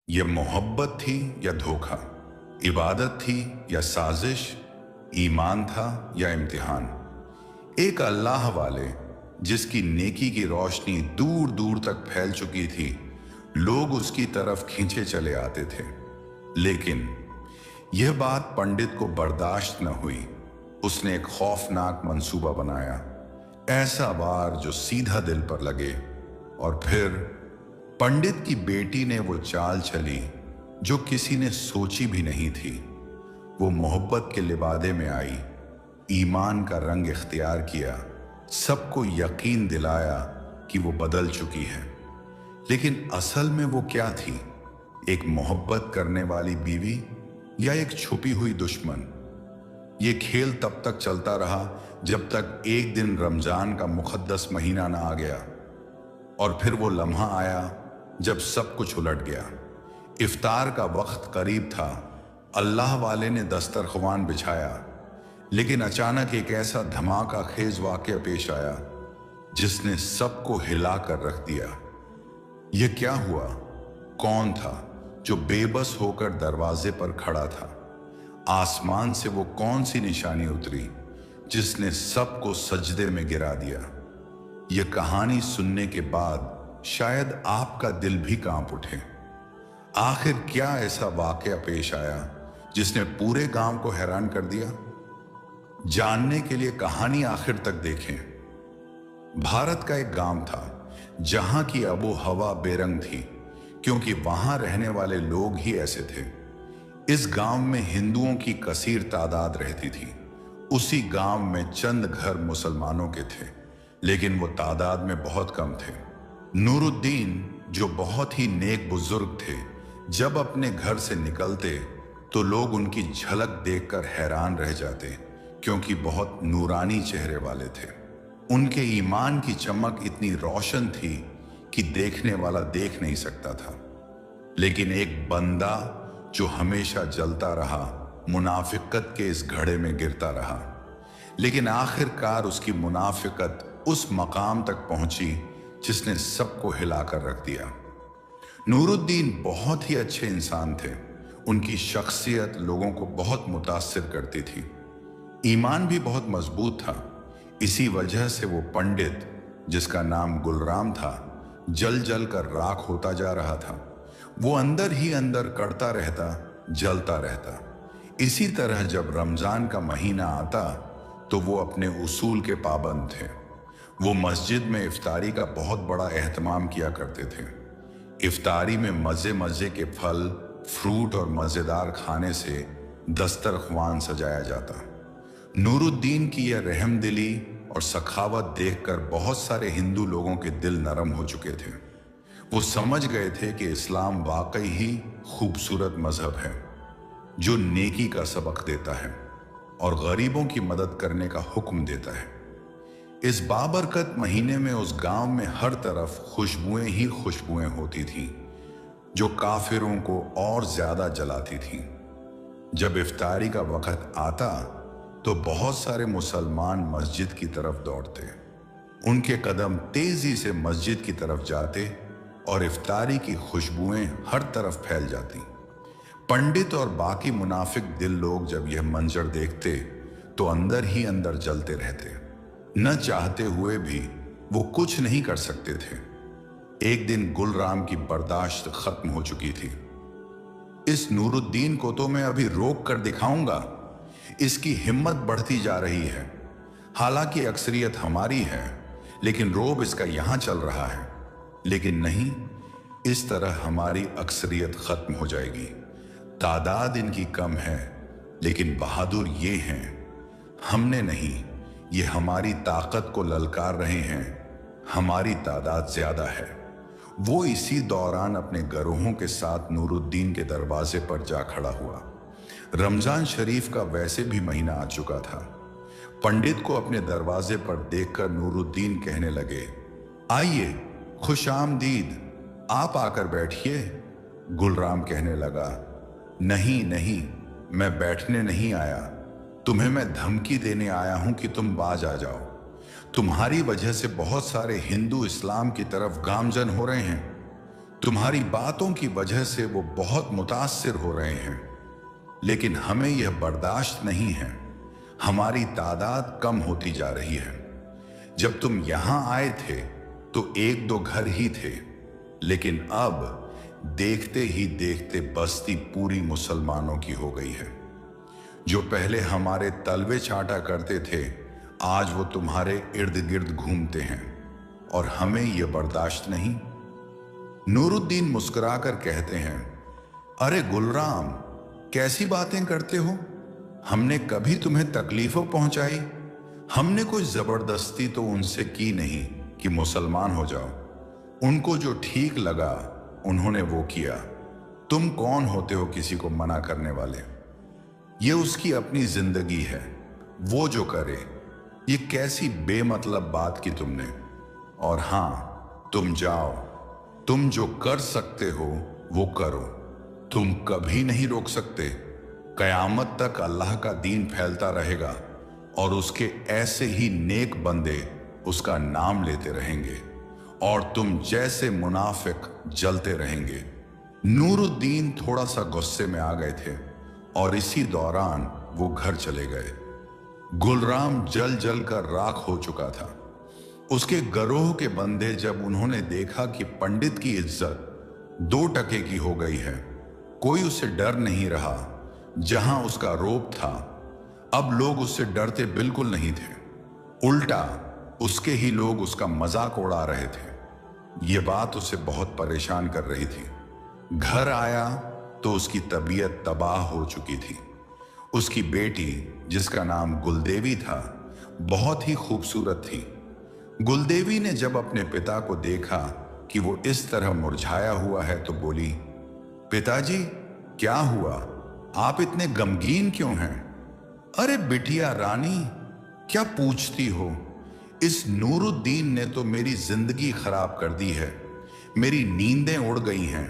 ये मोहब्बत थी या धोखा, इबादत थी या साजिश, ईमान था या इम्तिहान। एक अल्लाह वाले जिसकी नेकी की रोशनी दूर दूर तक फैल चुकी थी, लोग उसकी तरफ खींचे चले आते थे। लेकिन यह बात पंडित को बर्दाश्त न हुई। उसने एक खौफनाक मंसूबा बनाया, ऐसा वार जो सीधा दिल पर लगे। और फिर पंडित की बेटी ने वो चाल चली जो किसी ने सोची भी नहीं थी। वो मोहब्बत के लिबादे में आई, ईमान का रंग इख्तियार किया, सबको यकीन दिलाया कि वो बदल चुकी है। लेकिन असल में वो क्या थी? एक मोहब्बत करने वाली बीवी या एक छुपी हुई दुश्मन? ये खेल तब तक चलता रहा जब तक एक दिन रमजान का मुकद्दस महीना ना आ गया। और फिर वो लम्हा आया जब सब कुछ उलट गया। इफ्तार का वक्त करीब था, अल्लाह वाले ने दस्तरख्वान बिछाया, लेकिन अचानक एक ऐसा धमाका खेज वाक़या पेश आया जिसने सबको हिला कर रख दिया। यह क्या हुआ? कौन था जो बेबस होकर दरवाजे पर खड़ा था? आसमान से वो कौन सी निशानी उतरी जिसने सबको सजदे में गिरा दिया? यह कहानी सुनने के बाद शायद आपका दिल भी कांप उठे। आखिर क्या ऐसा वाकया पेश आया जिसने पूरे गांव को हैरान कर दिया? जानने के लिए कहानी आखिर तक देखें। भारत का एक गांव था जहां की आबो हवा बेरंग थी, क्योंकि वहां रहने वाले लोग ही ऐसे थे। इस गांव में हिंदुओं की कसीर तादाद रहती थी। उसी गांव में चंद घर मुसलमानों के थे, लेकिन वो तादाद में बहुत कम थे। नूरुद्दीन, जो बहुत ही नेक बुजुर्ग थे, जब अपने घर से निकलते तो लोग उनकी झलक देखकर हैरान रह जाते, क्योंकि बहुत नूरानी चेहरे वाले थे। उनके ईमान की चमक इतनी रोशन थी कि देखने वाला देख नहीं सकता था। लेकिन एक बंदा जो हमेशा जलता रहा, मुनाफिकत के इस घड़े में गिरता रहा। लेकिन आखिरकार उसकी मुनाफिकत उस मकाम तक पहुंची जिसने सबको हिलाकर रख दिया। नूरुद्दीन बहुत ही अच्छे इंसान थे। उनकी शख्सियत लोगों को बहुत मुतासिर करती थी। ईमान भी बहुत मजबूत था। इसी वजह से वो पंडित, जिसका नाम गुलराम था, जल जल कर राख होता जा रहा था। वो अंदर ही अंदर कड़ता रहता, जलता रहता। इसी तरह जब रमजान का महीना आता तो वो अपने उसूल के पाबंद थे। वो मस्जिद में इफ्तारी का बहुत बड़ा एहतमाम किया करते थे। इफ्तारी में मज़े मज़े के फल, फ्रूट और मज़ेदार खाने से दस्तरख्वान सजाया जाता। नूरुद्दीन की यह रहमदिली और सखावत देखकर बहुत सारे हिंदू लोगों के दिल नरम हो चुके थे। वो समझ गए थे कि इस्लाम वाकई ही खूबसूरत मजहब है, जो नेकी का सबक देता है और गरीबों की मदद करने का हुक्म देता है। इस बाबरकत महीने में उस गांव में हर तरफ खुशबुएं ही खुशबुएं होती थीं, जो काफिरों को और ज्यादा जलाती थीं। जब इफ्तारी का वक्त आता तो बहुत सारे मुसलमान मस्जिद की तरफ दौड़ते। उनके कदम तेजी से मस्जिद की तरफ जाते और इफ्तारी की खुशबुएं हर तरफ फैल जाती। पंडित और बाकी मुनाफिक दिल लोग जब यह मंजर देखते तो अंदर ही अंदर जलते रहते। न चाहते हुए भी वो कुछ नहीं कर सकते थे। एक दिन गुलराम की बर्दाश्त खत्म हो चुकी थी। इस नूरुद्दीन को तो मैं अभी रोक कर दिखाऊंगा। इसकी हिम्मत बढ़ती जा रही है। हालांकि अक्सरियत हमारी है, लेकिन रोब इसका यहां चल रहा है। लेकिन नहीं, इस तरह हमारी अक्सरियत खत्म हो जाएगी। तादाद इनकी कम है, लेकिन बहादुर ये हैं। हमने नहीं, ये हमारी ताकत को ललकार रहे हैं। हमारी तादाद ज्यादा है। वो इसी दौरान अपने गरोहों के साथ नूरुद्दीन के दरवाजे पर जा खड़ा हुआ। रमजान शरीफ का वैसे भी महीना आ चुका था। पंडित को अपने दरवाजे पर देखकर नूरुद्दीन कहने लगे, आइए, खुश आमदीद, आप आकर बैठिए। गुलराम कहने लगा, नहीं नहीं, मैं बैठने नहीं आया। तुम्हें मैं धमकी देने आया हूं कि तुम बाज आ जाओ। तुम्हारी वजह से बहुत सारे हिंदू इस्लाम की तरफ गामजन हो रहे हैं। तुम्हारी बातों की वजह से वो बहुत मुतासिर हो रहे हैं, लेकिन हमें यह बर्दाश्त नहीं है। हमारी तादाद कम होती जा रही है। जब तुम यहां आए थे तो एक दो घर ही थे, लेकिन अब देखते ही देखते बस्ती पूरी मुसलमानों की हो गई है। जो पहले हमारे तलवे चाटा करते थे, आज वो तुम्हारे इर्द गिर्द घूमते हैं, और हमें यह बर्दाश्त नहीं। नूरुद्दीन मुस्कुराकर कहते हैं, अरे गुलराम, कैसी बातें करते हो? हमने कभी तुम्हें तकलीफों पहुंचाई? हमने कोई जबरदस्ती तो उनसे की नहीं कि मुसलमान हो जाओ। उनको जो ठीक लगा उन्होंने वो किया। तुम कौन होते हो किसी को मना करने वाले? ये उसकी अपनी जिंदगी है, वो जो करे। ये कैसी बेमतलब बात की तुमने। और हां, तुम जाओ, तुम जो कर सकते हो वो करो। तुम कभी नहीं रोक सकते। कयामत तक अल्लाह का दीन फैलता रहेगा और उसके ऐसे ही नेक बंदे उसका नाम लेते रहेंगे, और तुम जैसे मुनाफिक जलते रहेंगे। नूरुद्दीन थोड़ा सा गुस्से में आ गए थे और इसी दौरान वो घर चले गए। गुलराम जल जल कर राख हो चुका था। उसके गरोह के बंदे जब उन्होंने देखा कि पंडित की इज्जत 2 टके की हो गई है, कोई उससे डर नहीं रहा। जहां उसका रोब था, अब लोग उससे डरते बिल्कुल नहीं थे। उल्टा उसके ही लोग उसका मजाक उड़ा रहे थे। ये बात उसे बहुत परेशान कर रही थी। घर आया तो उसकी तबीयत तबाह हो चुकी थी। उसकी बेटी, जिसका नाम गुलदेवी था, बहुत ही खूबसूरत थी। गुलदेवी ने जब अपने पिता को देखा कि वो इस तरह मुरझाया हुआ है तो बोली, पिताजी, क्या हुआ? आप इतने गमगीन क्यों हैं? अरे बिटिया रानी, क्या पूछती हो? इस नूरुद्दीन ने तो मेरी जिंदगी खराब कर दी है। मेरी नींदें उड़ गई हैं।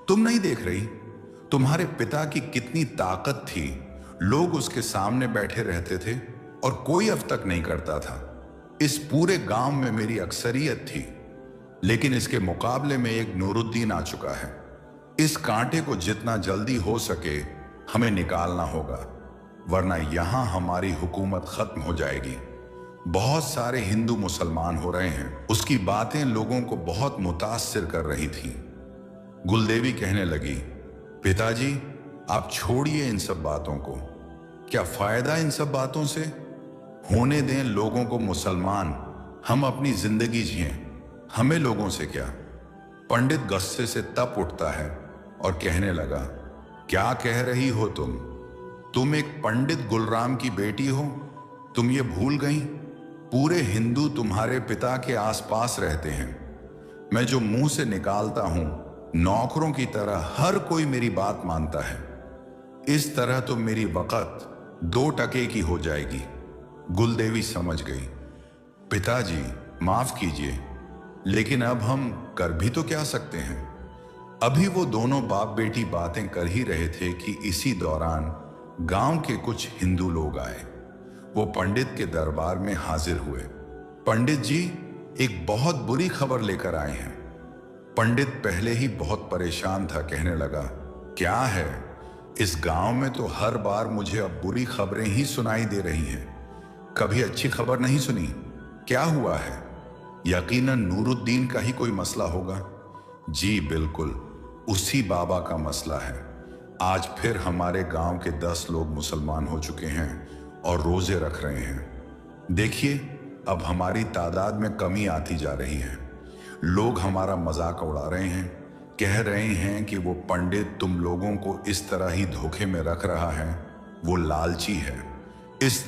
तुम नहीं देख रही तुम्हारे पिता की कितनी ताकत थी? लोग उसके सामने बैठे रहते थे और कोई अब तक नहीं करता था। इस पूरे गांव में मेरी अक्सरियत थी, लेकिन इसके मुकाबले में एक नूरुद्दीन आ चुका है। इस कांटे को जितना जल्दी हो सके हमें निकालना होगा, वरना यहां हमारी हुकूमत खत्म हो जाएगी। बहुत सारे हिंदू मुसलमान हो रहे हैं। उसकी बातें लोगों को बहुत मुतासिर कर रही थी। गुलदेवी कहने लगी, पिताजी, आप छोड़िए इन सब बातों को। क्या फायदा इन सब बातों से? होने दें लोगों को मुसलमान, हम अपनी जिंदगी जिएं। हमें लोगों से क्या? पंडित गुस्से से तप उठता है और कहने लगा, क्या कह रही हो तुम? तुम एक पंडित गुलराम की बेटी हो। तुम ये भूल गई? पूरे हिंदू तुम्हारे पिता के आसपास रहते हैं। मैं जो मुंह से निकालता हूं, नौकरों की तरह हर कोई मेरी बात मानता है। इस तरह तो मेरी वक़्त 2 टके की हो जाएगी। गुलदेवी समझ गई। पिताजी, माफ कीजिए, लेकिन अब हम कर भी तो क्या सकते हैं? अभी वो दोनों बाप बेटी बातें कर ही रहे थे कि इसी दौरान गांव के कुछ हिंदू लोग आए। वो पंडित के दरबार में हाजिर हुए। पंडित जी, एक बहुत बुरी खबर लेकर आए हैं। पंडित पहले ही बहुत परेशान था, कहने लगा, क्या है? इस गांव में तो हर बार मुझे अब बुरी खबरें ही सुनाई दे रही हैं। कभी अच्छी खबर नहीं सुनी। क्या हुआ है? यकीनन नूरुद्दीन का ही कोई मसला होगा। जी बिल्कुल, उसी बाबा का मसला है। आज फिर हमारे गांव के 10 लोग मुसलमान हो चुके हैं और रोजे रख रहे हैं। देखिए, अब हमारी तादाद में कमी आती जा रही है। लोग हमारा मजाक उड़ा रहे हैं, कह रहे हैं कि वो पंडित तुम लोगों को इस तरह ही धोखे में रख रहा है, वो लालची है। इस